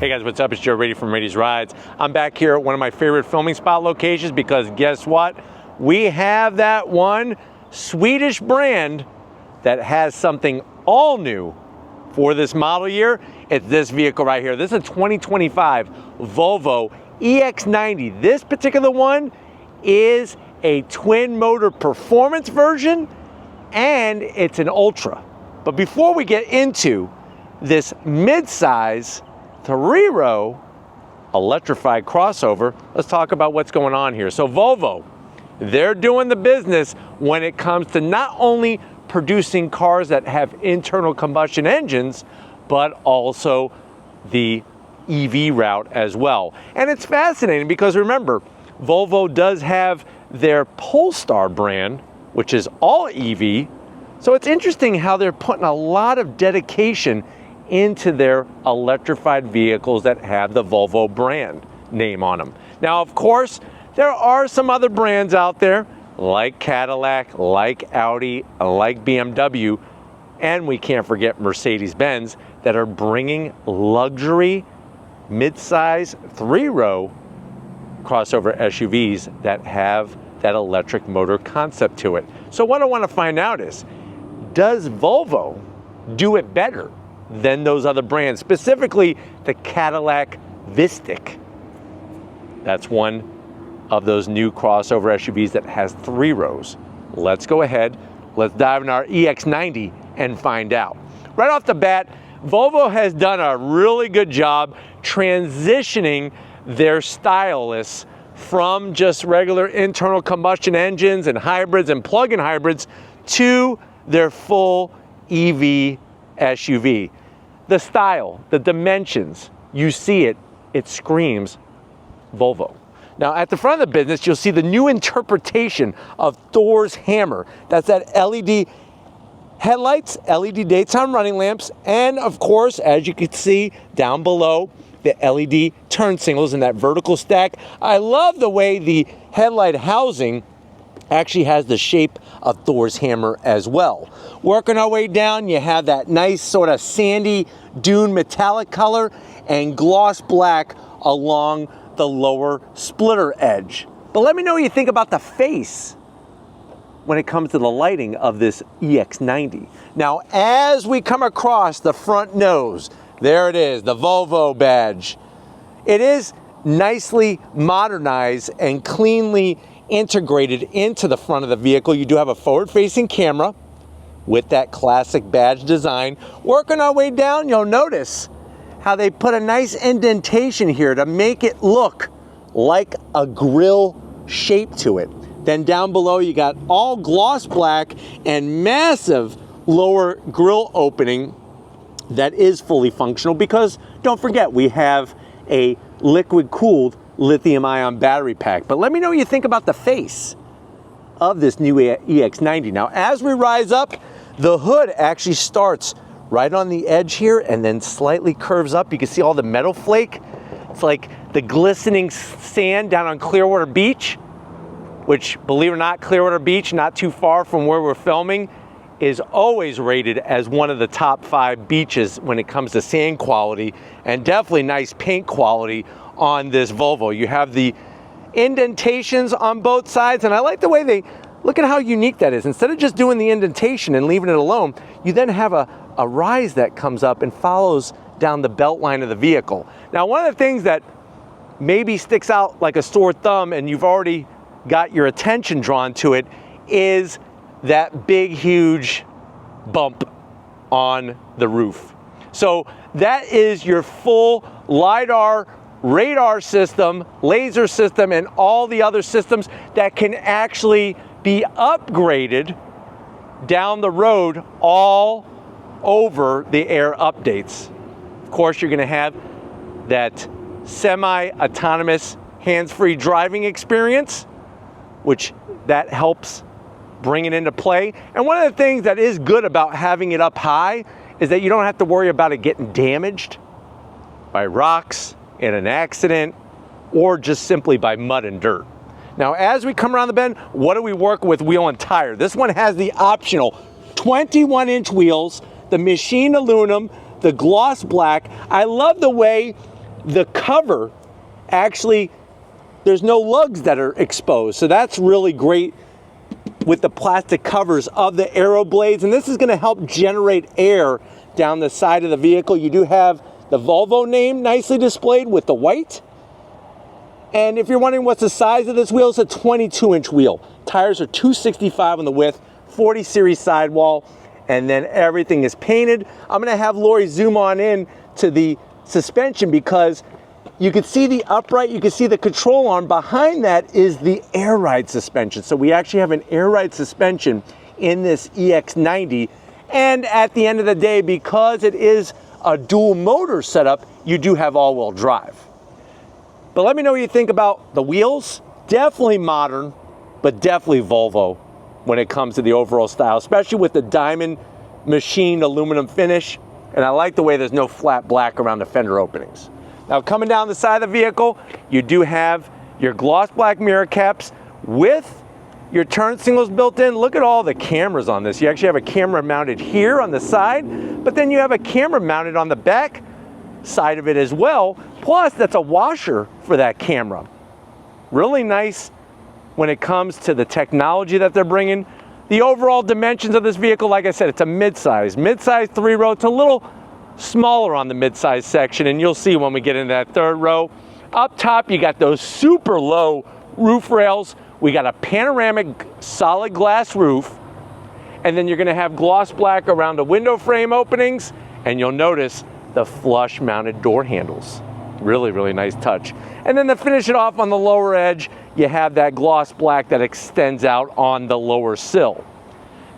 Hey guys, what's up? It's Joe Raiti from Raiti's Rides. I'm back here at one of my favorite filming spot locations because guess what? We have that one Swedish brand that has something all new for this model year. It's this vehicle right here. This is a 2025 Volvo EX90. This particular one is a twin motor performance version and it's an Ultra. But before we get into this mid-size 3-row electrified crossover, let's talk about what's going on here. So Volvo, they're doing the business when it comes to not only producing cars that have internal combustion engines, but also the EV route as well. And it's fascinating because remember, Volvo does have their Polestar brand, which is all EV. So it's interesting how they're putting a lot of dedication into their electrified vehicles that have the Volvo brand name on them. Now, of course, there are some other brands out there like Cadillac, like Audi, like BMW, and we can't forget Mercedes-Benz that are bringing luxury mid-size 3-row crossover SUVs that have that electric motor concept to it. So what I want to find out is, does Volvo do it better than those other brands, specifically the Cadillac Vistiq? That's one of those new crossover SUVs that has 3 rows. Let's go ahead, let's dive in our EX90 and find out. Right off the bat, Volvo has done a really good job transitioning their stylists from just regular internal combustion engines and hybrids and plug-in hybrids to their full EV SUV. The style, the dimensions, you see it, it screams Volvo. Now at the front of the business, you'll see the new interpretation of Thor's hammer. That's that LED headlights, LED daytime running lamps, and of course, as you can see down below, the LED turn signals in that vertical stack. I love the way the headlight housing actually has the shape of Thor's hammer as well. Working our way down, you have that nice sort of sandy dune metallic color and gloss black along the lower splitter edge. But let me know what you think about the face when it comes to the lighting of this EX90. Now, as we come across the front nose, there it is, the Volvo badge. It is nicely modernized and cleanly integrated into the front of the vehicle. You do have a forward-facing camera with that classic badge design. Working our way down, you'll notice how they put a nice indentation here to make it look like a grille shape to it. Then down below, you got all gloss black and massive lower grille opening that is fully functional because don't forget, we have a liquid-cooled lithium-ion battery pack. But let me know what you think about the face of this new EX90. Now, as we rise up, the hood actually starts right on the edge here and then slightly curves up. You can see all the metal flake. It's like the glistening sand down on Clearwater Beach, which, believe it or not, Clearwater Beach, not too far from where we're filming, is always rated as one of the top 5 beaches when it comes to sand quality and definitely nice paint quality on this Volvo. You have the indentations on both sides, and I like the way they, look at how unique that is. Instead of just doing the indentation and leaving it alone, you then have a rise that comes up and follows down the belt line of the vehicle. Now, one of the things that maybe sticks out like a sore thumb and you've already got your attention drawn to it is that big, huge bump on the roof. So that is your full LiDAR, radar system, laser system, and all the other systems that can actually be upgraded down the road all over the air updates. Of course, you're gonna have that semi-autonomous hands-free driving experience, which that helps bring it into play. And one of the things that is good about having it up high is that you don't have to worry about it getting damaged by rocks in an accident or just simply by mud and dirt. Now, as we come around the bend, what do we work with wheel and tire? This one has the optional 21-inch wheels, the machined aluminum, the gloss black. I love the way the cover actually, there's no lugs that are exposed. So that's really great with the plastic covers of the aero blades. And this is gonna help generate air down the side of the vehicle. You do have the Volvo name nicely displayed with the white. And if you're wondering what's the size of this wheel, it's a 22-inch wheel. Tires are 265 on the width, 40 series sidewall, and then everything is painted. I'm gonna have Lori zoom on in to the suspension because you can see the upright, you can see the control arm. Behind that is the air ride suspension. So we actually have an air ride suspension in this EX90. And at the end of the day, because it is a dual motor setup, you do have all-wheel drive. But let me know what you think about the wheels. Definitely modern, but definitely Volvo when it comes to the overall style, especially with the diamond machined aluminum finish. And I like the way there's no flat black around the fender openings. Now coming down the side of the vehicle, you do have your gloss black mirror caps with your turn signals built in. Look at all the cameras on this. You actually have a camera mounted here on the side, but then you have a camera mounted on the back side of it as well. Plus, that's a washer for that camera. Really nice when it comes to the technology that they're bringing. The overall dimensions of this vehicle, like I said, it's a midsize. Midsize 3-row. It's a little smaller on the midsize section, and you'll see when we get into that 3rd row. Up top, you got those super low roof rails. We got a panoramic solid glass roof, and then you're gonna have gloss black around the window frame openings, and you'll notice the flush mounted door handles. Really, really nice touch. And then to finish it off on the lower edge, you have that gloss black that extends out on the lower sill.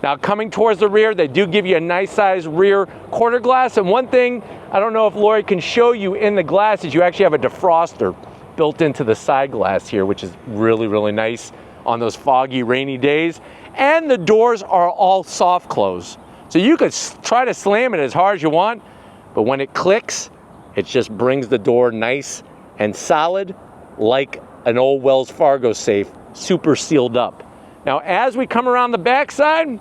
Now coming towards the rear, they do give you a nice size rear quarter glass. And one thing, I don't know if Lori can show you in the glass, is you actually have a defroster built into the side glass here, which is really, really nice on those foggy, rainy days. And the doors are all soft close. So you could try to slam it as hard as you want, but when it clicks, it just brings the door nice and solid like an old Wells Fargo safe, super sealed up. Now, as we come around the backside,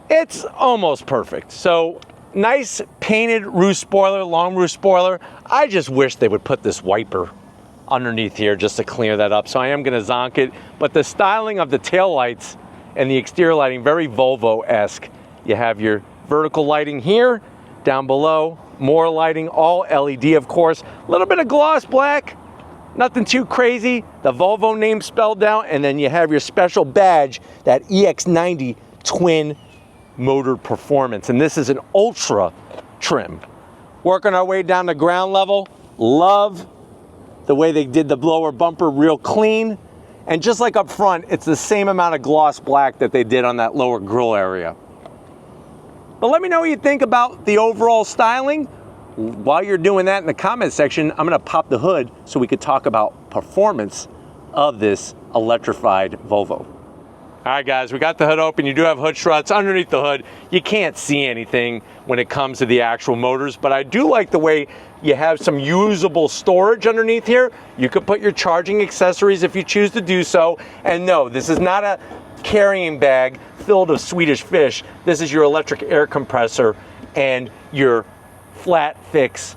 it's almost perfect. So nice painted roof spoiler, long roof spoiler. I just wish they would put this wiper underneath here just to clear that up. So I am gonna zonk it, but the styling of the taillights and the exterior lighting, very Volvo-esque. You have your vertical lighting here, down below, more lighting, all LED of course. A little bit of gloss black, nothing too crazy. The Volvo name spelled out, and then you have your special badge, that EX90 twin motor performance. And this is an ultra trim. Working our way down to ground level, love the way they did the lower bumper, real clean. And just like up front, it's the same amount of gloss black that they did on that lower grille area. But let me know what you think about the overall styling. While you're doing that in the comment section, I'm gonna pop the hood so we could talk about performance of this electrified Volvo. All right guys, we got the hood open. You do have hood struts underneath the hood. You can't see anything when it comes to the actual motors, but I do like the way you have some usable storage underneath here. You could put your charging accessories if you choose to do so. And no, this is not a carrying bag filled of Swedish fish. This is your electric air compressor and your flat fix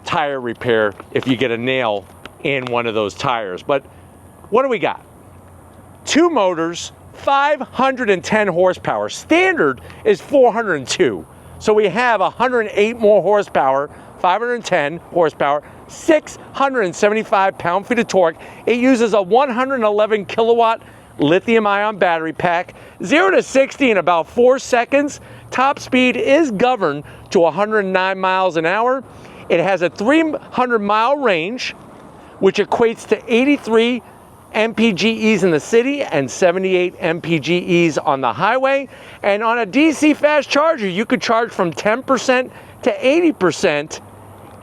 tire repair if you get a nail in one of those tires. But what do we got? 2 motors, 510 horsepower. Standard is 402. So we have 108 more horsepower, 510 horsepower, 675 pound-feet of torque. It uses a 111 kilowatt lithium-ion battery pack, 0 to 60 in about 4 seconds. Top speed is governed to 109 miles an hour. It has a 300-mile range, which equates to 83 MPGEs in the city and 78 MPGEs on the highway. And on a DC fast charger, you could charge from 10% to 80%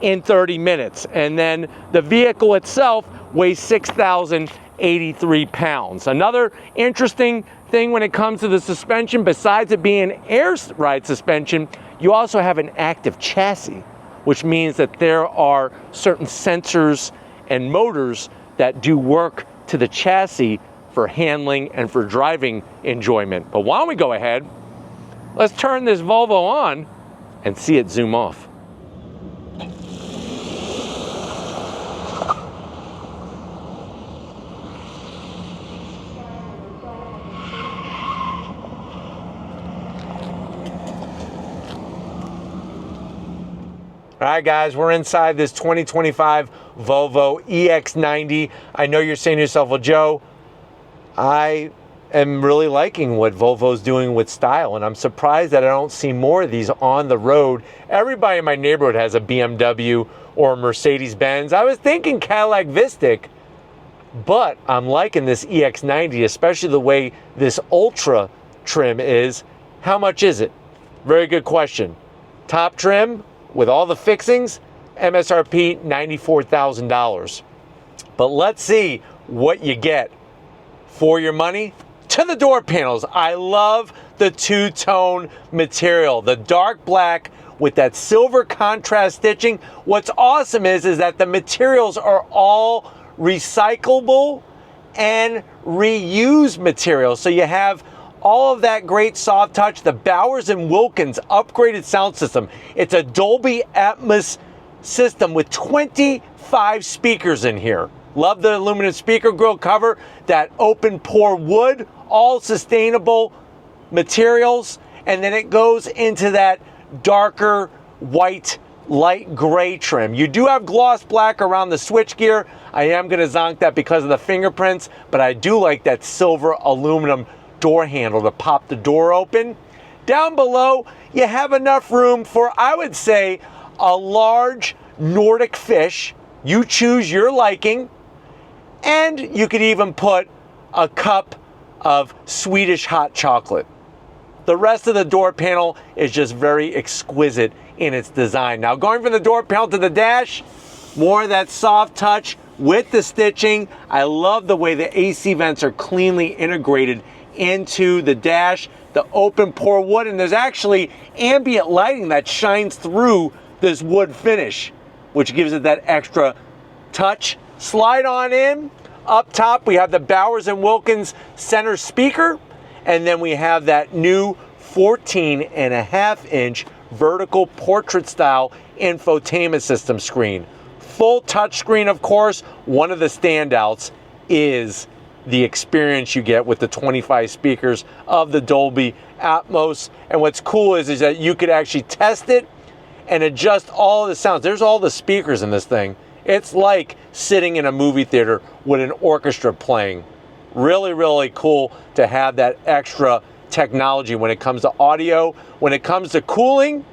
in 30 minutes. And then the vehicle itself weighs 6,083 pounds. Another interesting thing when it comes to the suspension, besides it being air ride suspension, you also have an active chassis, which means that there are certain sensors and motors that do work to the chassis for handling and for driving enjoyment. But why don't we go ahead, let's turn this Volvo on and see it zoom off. All right, guys, we're inside this 2025 Volvo EX90. I know you're saying to yourself, well, Joe, I am really liking what Volvo's doing with style, and I'm surprised that I don't see more of these on the road. Everybody in my neighborhood has a BMW or a Mercedes-Benz. I was thinking Cadillac Vistiq, but I'm liking this EX90, especially the way this Ultra trim is. How much is it? Very good question. Top trim with all the fixings, MSRP $94,000. But let's see what you get for your money. To the door panels, I love the two-tone material, the dark black with that silver contrast stitching. What's awesome is that the materials are all recyclable and reused materials. So you have all of that great soft touch, the Bowers & Wilkins upgraded sound system. It's a Dolby Atmos system with 25 speakers in here. Love the aluminum speaker grill cover, that open pore wood, all sustainable materials. And then it goes into that darker white, light gray trim. You do have gloss black around the switchgear. I am gonna zonk that because of the fingerprints, but I do like that silver aluminum door handle to pop the door open. Down below, you have enough room for, I would say, a large Nordic fish. You choose your liking, and you could even put a cup of Swedish hot chocolate. The rest of the door panel is just very exquisite in its design. Now, going from the door panel to the dash, more of that soft touch with the stitching. I love the way the AC vents are cleanly integrated into the dash, the open pore wood, and there's actually ambient lighting that shines through this wood finish, which gives it that extra touch. Slide on in. Up top, we have the Bowers & Wilkins center speaker, and then we have that new 14.5-inch vertical portrait style infotainment system screen. Full touchscreen, of course. One of the standouts is the experience you get with the 25 speakers of the Dolby Atmos. And what's cool is that you could actually test it and adjust all of the sounds. There's all the speakers in this thing. It's like sitting in a movie theater with an orchestra playing. Really, really cool to have that extra technology when it comes to audio. When it comes to cooling,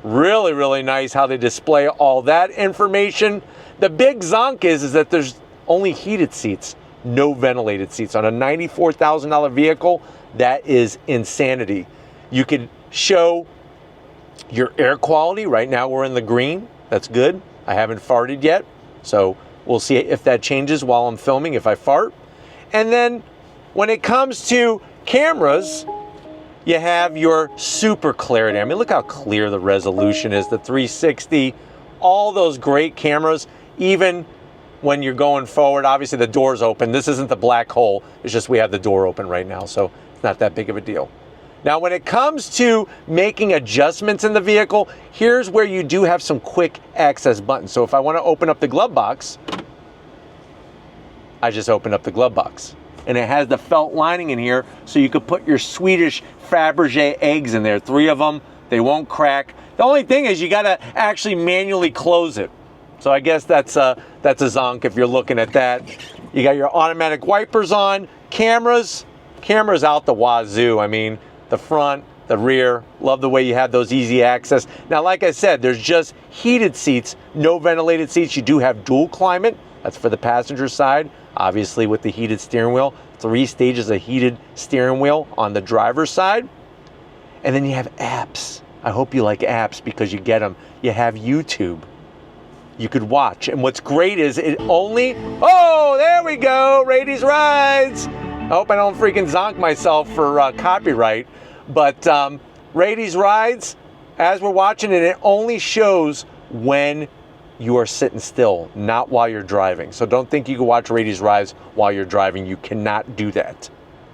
really, really nice how they display all that information. The big zonk is that there's only heated seats, no ventilated seats. On a $94,000 vehicle, that is insanity. You could show your air quality. Right now we're in the green. That's good. I haven't farted yet, so we'll see if that changes while I'm filming, if I fart. And then when it comes to cameras, you have your super clarity. I mean, look how clear the resolution is, the 360, all those great cameras, even when you're going forward. Obviously the door's open. This isn't the black hole. It's just we have the door open right now, so it's not that big of a deal. Now, when it comes to making adjustments in the vehicle, here's where you do have some quick access buttons. So if I want to open up the glove box, I just open up the glove box. And it has the felt lining in here, so you could put your Swedish Fabergé eggs in there, 3 of them. They won't crack. The only thing is you got to actually manually close it. So I guess that's a zonk if you're looking at that. You got your automatic wipers on, cameras out the wazoo. I mean, the front, the rear, love the way you have those easy access. Now, like I said, there's just heated seats, no ventilated seats. You do have dual climate. That's for the passenger side, obviously with the heated steering wheel. 3 stages of heated steering wheel on the driver's side. And then you have apps. I hope you like apps because you get them. You have YouTube. You could watch. And what's great is it only, oh, there we go, Raiti's Rides. I hope I don't freaking zonk myself for copyright. But Raiti's Rides, as we're watching it, it only shows when you are sitting still, not while you're driving. So don't think you can watch Raiti's Rides while you're driving. You cannot do that.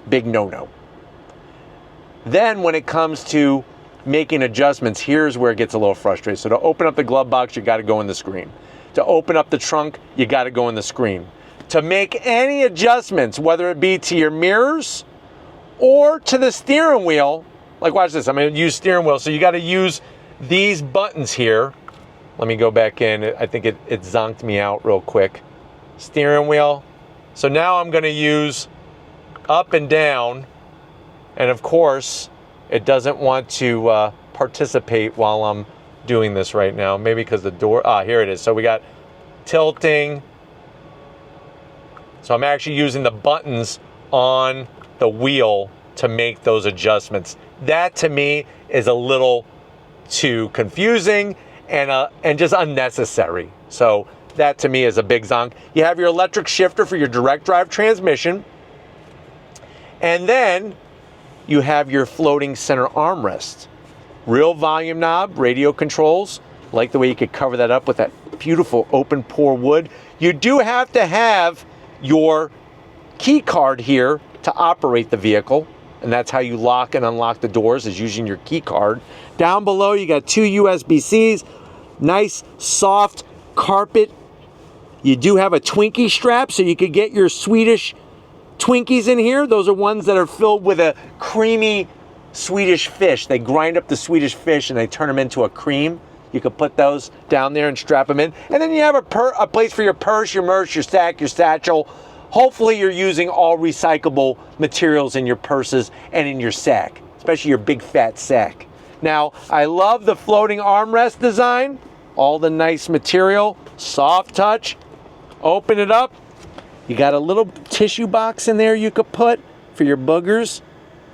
Big no-no. Then when it comes to making adjustments, here's where it gets a little frustrating. So to open up the glove box, you got to go in the screen. To open up the trunk, you got to go in the screen. To make any adjustments, whether it be to your mirrors or to the steering wheel, like watch this, I'm going to use steering wheel, so you got to use these buttons here Let me go back in. I think it zonked me out real quick. Steering wheel. So now I'm going to use up and down. And of course, it doesn't want to participate while I'm doing this right now. Maybe because the door, here it is. So we got tilting. So I'm actually using the buttons on the wheel to make those adjustments. That to me is a little too confusing and just unnecessary. So that to me is a big zonk. You have your electric shifter for your direct drive transmission. And then you have your floating center armrest. Real volume knob, radio controls. Like the way you could cover that up with that beautiful open pore wood. You do have to have your key card here to operate the vehicle. And that's how you lock and unlock the doors, is using your key card. Down below, you got 2 USB-Cs. Nice, soft carpet. You do have a Twinkie strap, so you could get your Swedish Twinkies in here. Those are ones that are filled with a creamy Swedish fish. They grind up the Swedish fish and they turn them into a cream. You could put those down there and strap them in. And then you have a place for your purse, your merch, your sack, your satchel. Hopefully you're using all recyclable materials in your purses and in your sack, especially your big fat sack. Now, I love the floating armrest design. All the nice material, soft touch. Open it up. You got a little tissue box in there you could put for your boogers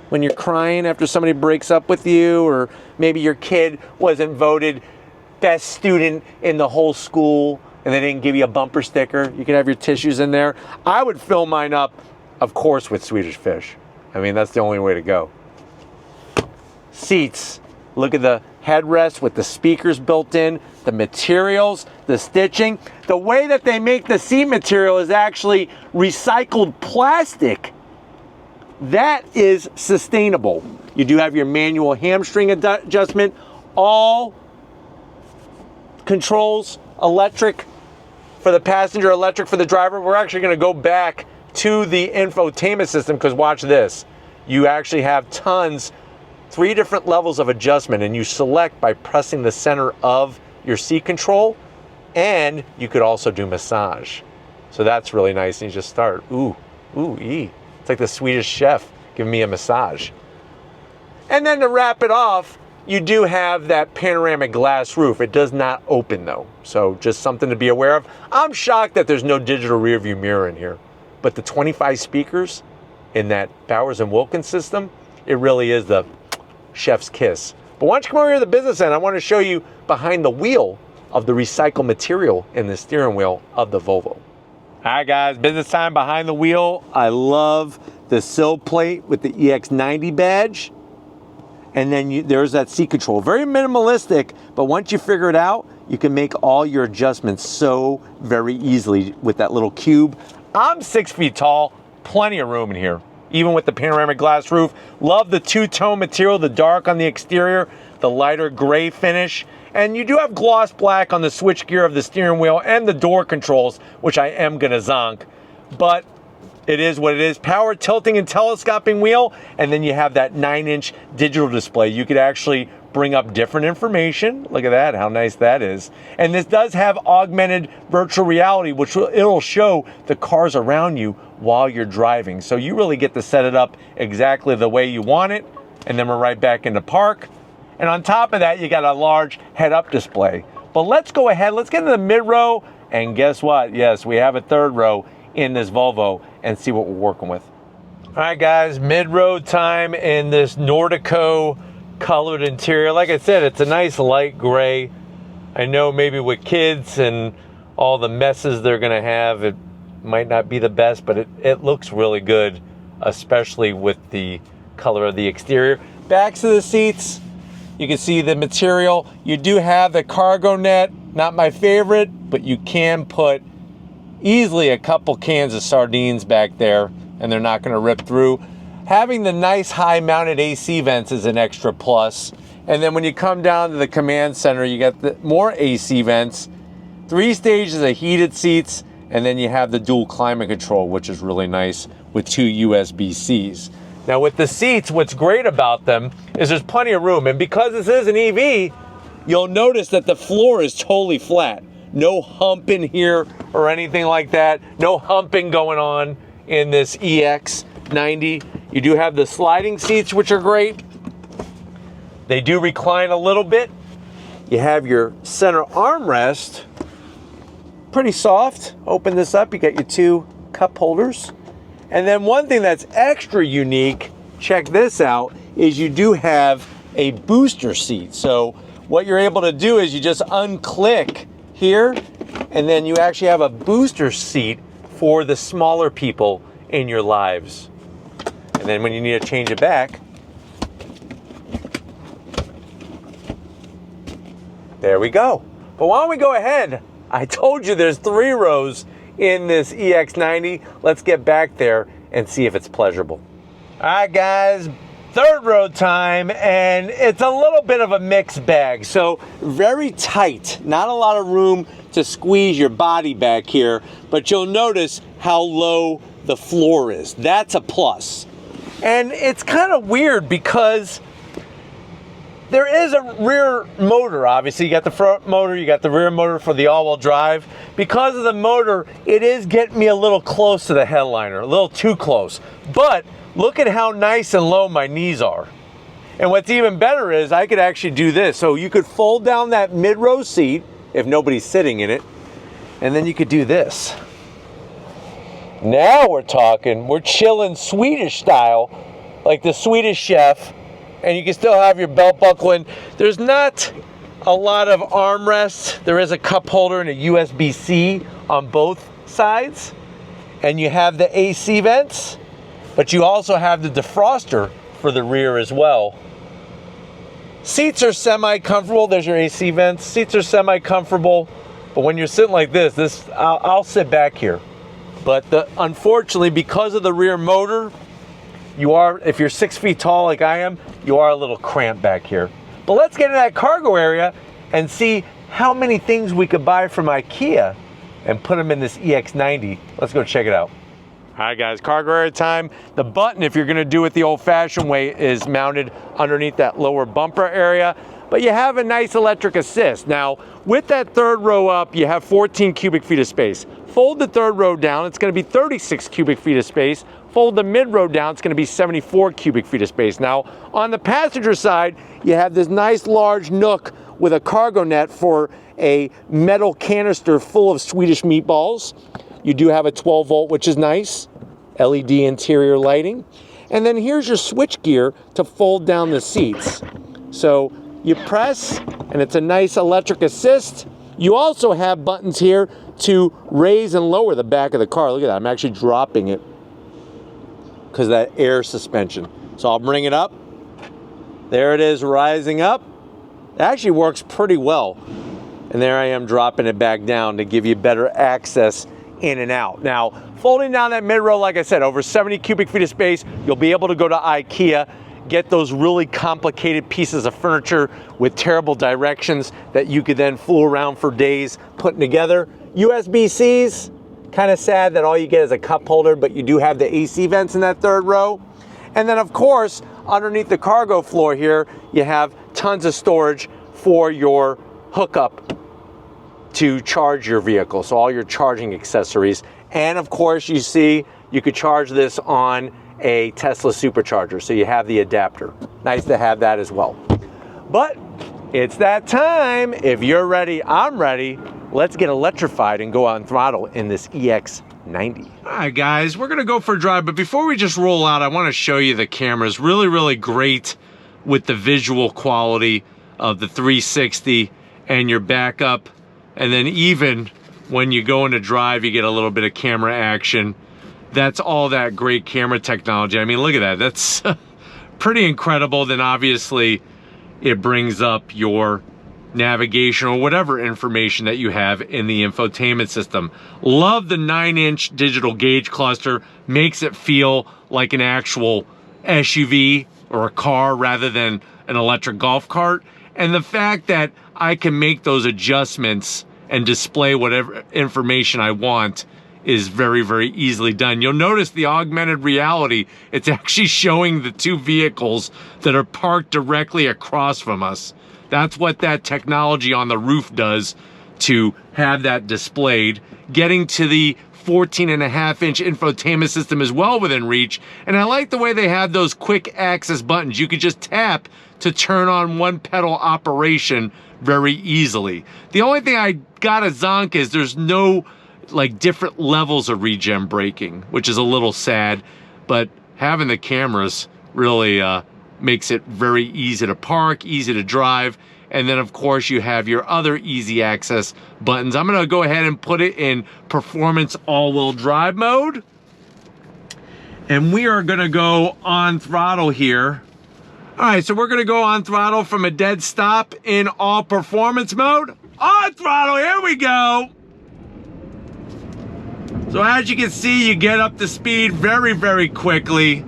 when you're crying after somebody breaks up with you, or maybe your kid wasn't voted best student in the whole school and they didn't give you a bumper sticker. You can have your tissues in there. I would fill mine up, of course, with Swedish fish. I mean, that's the only way to go. Seats. Look at the headrest with the speakers built in, the materials, the stitching. The way that they make the seat material is actually recycled plastic. That is sustainable. You do have your manual hamstring adjustment. All controls electric for the passenger, electric for the driver. We're actually going to go back to the infotainment system because watch this. You actually have tons, 3 different levels of adjustment, and you select by pressing the center of your seat control, and you could also do massage. So that's really nice. And you just start, ooh, ee. It's like the Swedish chef giving me a massage. And then to wrap it off, you do have that panoramic glass roof. It does not open though, so just something to be aware of. I'm shocked that there's no digital rear view mirror in here, but the 25 speakers in that Bowers & Wilkins system, it really is the chef's kiss. But why don't you come over here to the business end? I want to show you behind the wheel of the recycled material in the steering wheel of the Volvo. All right, guys, business time behind the wheel. I love the sill plate with the EX90 badge. And then there's that seat control. Very minimalistic, but once you figure it out, you can make all your adjustments so very easily with that little cube. I'm 6 feet tall, plenty of room in here, even with the panoramic glass roof. Love the two-tone material, the dark on the exterior, the lighter gray finish. And you do have gloss black on the switchgear of the steering wheel and the door controls, which I am gonna zonk. But it is what it is. Power tilting and telescoping wheel, and then you have that 9-inch digital display. You could actually bring up different information. Look at that, how nice that is. And this does have augmented virtual reality, which it'll show the cars around you while you're driving. So you really get to set it up exactly the way you want it, and then we're right back into park. And on top of that, you got a large head-up display. But let's go ahead, let's get into the mid-row, and guess what? Yes, we have a 3rd row in this Volvo and see what we're working with. All right, guys, mid-row time in this Nordico colored interior. Like I said, it's a nice light gray. I know maybe with kids and all the messes they're gonna have, it might not be the best, but it looks really good, especially with the color of the exterior. Backs of the seats, you can see the material. You do have the cargo net, not my favorite, but you can put easily a couple cans of sardines back there and they're not going to rip through. Having the nice high mounted AC vents is an extra plus. And then when you come down to the command center, you got the more AC vents, 3 stages of heated seats, and then you have the dual climate control, which is really nice with 2 USB-Cs. Now with the seats, what's great about them is there's plenty of room. And because this is an EV, you'll notice that the floor is totally flat. No hump in here or anything like that. No humping going on in this EX90. You do have the sliding seats, which are great. They do recline a little bit. You have your center armrest, pretty soft. Open this up, you got your 2 cup holders. And then one thing that's extra unique, check this out, is you do have a booster seat. So what you're able to do is you just unclick here, and then you actually have a booster seat for the smaller people in your lives. And then when you need to change it back, there we go. But why don't we go ahead? I told you there's 3 rows in this EX90. Let's get back there and see if it's pleasurable. All right, guys, 3rd row time, and it's a little bit of a mixed bag. So very tight, not a lot of room to squeeze your body back here, but you'll notice how low the floor is. That's a plus. And it's kind of weird because there is a rear motor, obviously. You got the front motor, you got the rear motor for the all-wheel drive. Because of the motor, it is getting me a little close to the headliner, a little too close. But look at how nice and low my knees are. And what's even better is I could actually do this. So you could fold down that mid-row seat if nobody's sitting in it, and then you could do this. Now we're talking, we're chilling Swedish style, like the Swedish chef. And you can still have your belt buckling. There's not a lot of armrests. There is a cup holder and a USB-C on both sides. And you have the AC vents, but you also have the defroster for the rear as well. Seats are semi-comfortable. There's your AC vents. Seats are semi-comfortable. But when you're sitting like this, I'll sit back here. But unfortunately, because of the rear motor, if you're 6 feet tall like I am, you are a little cramped back here. But let's get into that cargo area and see how many things we could buy from IKEA and put them in this EX90. Let's go check it out. All right, guys, cargo area time. The button, if you're gonna do it the old-fashioned way, is mounted underneath that lower bumper area, but you have a nice electric assist. Now, with that 3rd row up, you have 14 cubic feet of space. Fold the 3rd row down, it's gonna be 36 cubic feet of space. Fold the mid-row down, it's gonna be 74 cubic feet of space. Now, on the passenger side, you have this nice large nook with a cargo net for a metal canister full of Swedish meatballs. You do have a 12 volt, which is nice. LED interior lighting. And then here's your switch gear to fold down the seats. So you press, and it's a nice electric assist. You also have buttons here to raise and lower the back of the car. Look at that, I'm actually dropping it because of that air suspension. So I'll bring it up. There it is, rising up. It actually works pretty well. And there I am dropping it back down to give you better access in and out. Now, folding down that mid-row, like I said, over 70 cubic feet of space, you'll be able to go to IKEA, get those really complicated pieces of furniture with terrible directions that you could then fool around for days putting together. USB-Cs, kind of sad that all you get is a cup holder, but you do have the AC vents in that 3rd row. And then of course, underneath the cargo floor here, you have tons of storage for your hookup to charge your vehicle. So all your charging accessories. And of course, you see, you could charge this on a Tesla supercharger. So you have the adapter. Nice to have that as well. But it's that time. If you're ready, I'm ready. Let's get electrified and go on throttle in this EX90. All right, guys, we're gonna go for a drive, but before we just roll out, I wanna show you the cameras. Really, really great with the visual quality of the 360 and your backup. And then even when you go into drive, you get a little bit of camera action. That's all that great camera technology. I mean, look at that, that's pretty incredible. Then obviously it brings up your navigation or whatever information that you have in the infotainment system. Love the 9-inch digital gauge cluster, makes it feel like an actual SUV or a car rather than an electric golf cart. And the fact that I can make those adjustments and display whatever information I want is very, very easily done. You'll notice the augmented reality, it's actually showing the 2 vehicles that are parked directly across from us. That's what that technology on the roof does to have that displayed. Getting to the 14.5-inch infotainment system is well within reach. And I like the way they have those quick access buttons. You could just tap to turn on one pedal operation very easily. The only thing I gotta zonk is there's no like different levels of regen braking, which is a little sad, but having the cameras really makes it very easy to park, easy to drive. And then of course you have your other easy access buttons. I'm gonna go ahead and put it in performance all-wheel drive mode. And we are gonna go on throttle here. All right, so we're gonna go on throttle from a dead stop in all performance mode. On throttle, here we go. So as you can see, you get up to speed very, very quickly.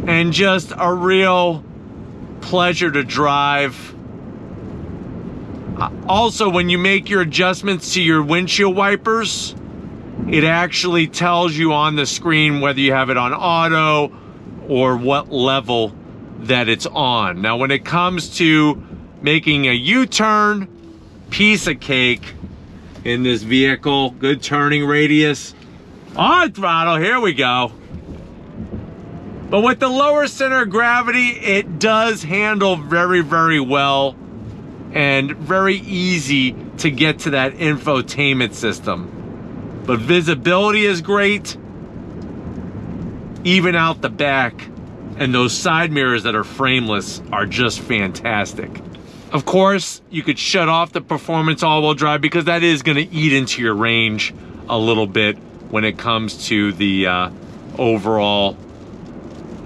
And just a real pleasure to drive. Also, when you make your adjustments to your windshield wipers, it actually tells you on the screen whether you have it on auto or what level that it's on. Now, when it comes to making a U-turn, piece of cake in this vehicle. Good turning radius. On throttle, here we go. But with the lower center of gravity, it does handle very, very well and very easy to get to that infotainment system. But visibility is great, even out the back, and those side mirrors that are frameless are just fantastic. Of course, you could shut off the performance all-wheel drive because that is going to eat into your range a little bit when it comes to the overall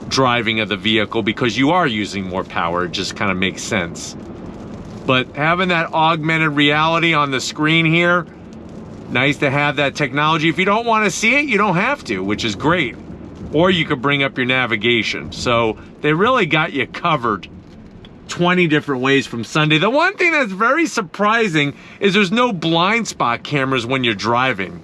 driving of the vehicle, because you are using more power. It just kind of makes sense. But having that augmented reality on the screen here, nice to have that technology. If you don't want to see it, you don't have to, which is great. Or you could bring up your navigation. So they really got you covered 20 different ways from Sunday. The one thing that's very surprising is there's no blind spot cameras when you're driving.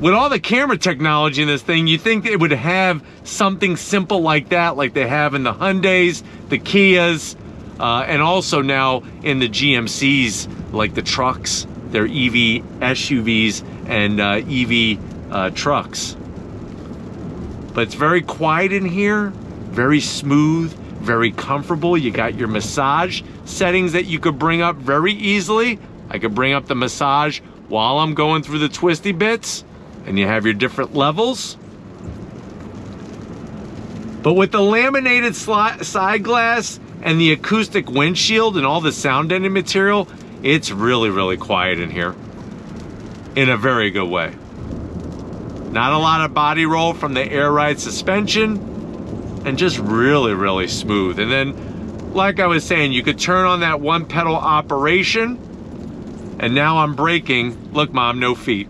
With all the camera technology in this thing, you think it would have something simple like that, like they have in the Hyundais, the Kias, and also now in the GMCs, like the trucks, their EV SUVs and EV trucks. But it's very quiet in here, very smooth, very comfortable. You got your massage settings that you could bring up very easily. I could bring up the massage while I'm going through the twisty bits. And you have your different levels. But with the laminated side glass and the acoustic windshield and all the sound deadening material, it's really, really quiet in here. In a very good way. Not a lot of body roll from the air ride suspension. And just really, really smooth. And then, like I was saying, you could turn on that one pedal operation. And now I'm braking. Look, Mom, no feet.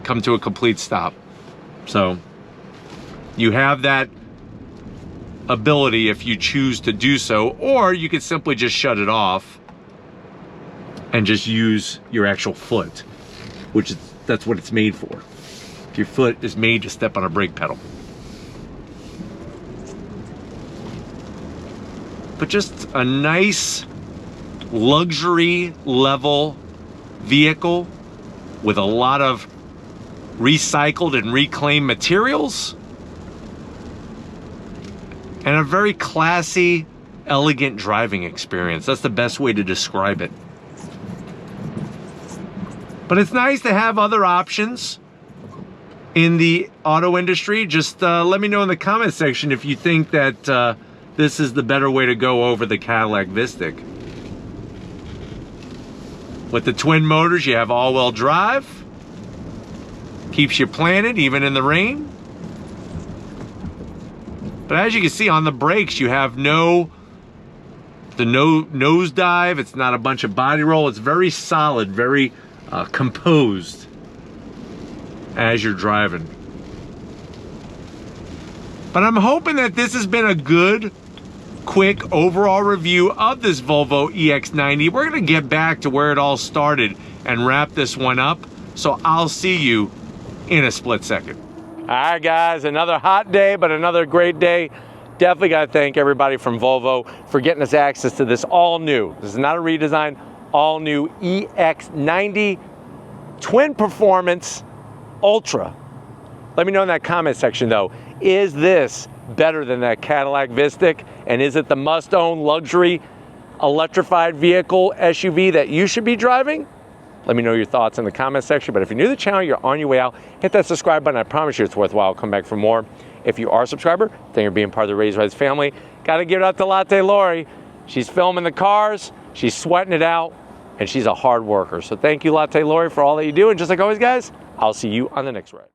Come to a complete stop. So you have that ability if you choose to do so, or you could simply just shut it off and just use your actual foot, which is, that's what it's made for. Your foot is made to step on a brake pedal. But just a nice luxury level vehicle with a lot of recycled and reclaimed materials, and a very classy, elegant driving experience. That's the best way to describe it. But it's nice to have other options in the auto industry. Just let me know in the comment section if you think that this is the better way to go over the Cadillac Vistiq. With the twin motors, you have all-wheel drive. Keeps you planted even in the rain. But as you can see on the brakes, you have no nosedive. It's not a bunch of body roll. It's very solid, very composed as you're driving. But I'm hoping that this has been a good, quick overall review of this Volvo EX90. We're gonna get back to where it all started and wrap this one up. So I'll see you in a split second. All right, guys, another hot day, but another great day Definitely got to thank everybody from Volvo for getting us access to this all new, this is not a redesign, all new EX90 Twin Performance Ultra. Let me know in that comment section though, is this better than that Cadillac Vistiq? And is it the must-own luxury electrified vehicle SUV that you should be driving? Let me know your thoughts in the comment section. But if you're new to the channel, you're on your way out, hit that subscribe button. I promise you it's worthwhile. Come back for more. If you are a subscriber, thank you for being part of the Raised Rides family. Got to give it up to Latte Lori. She's filming the cars, she's sweating it out, and she's a hard worker. So thank you, Latte Lori, for all that you do. And just like always, guys, I'll see you on the next ride.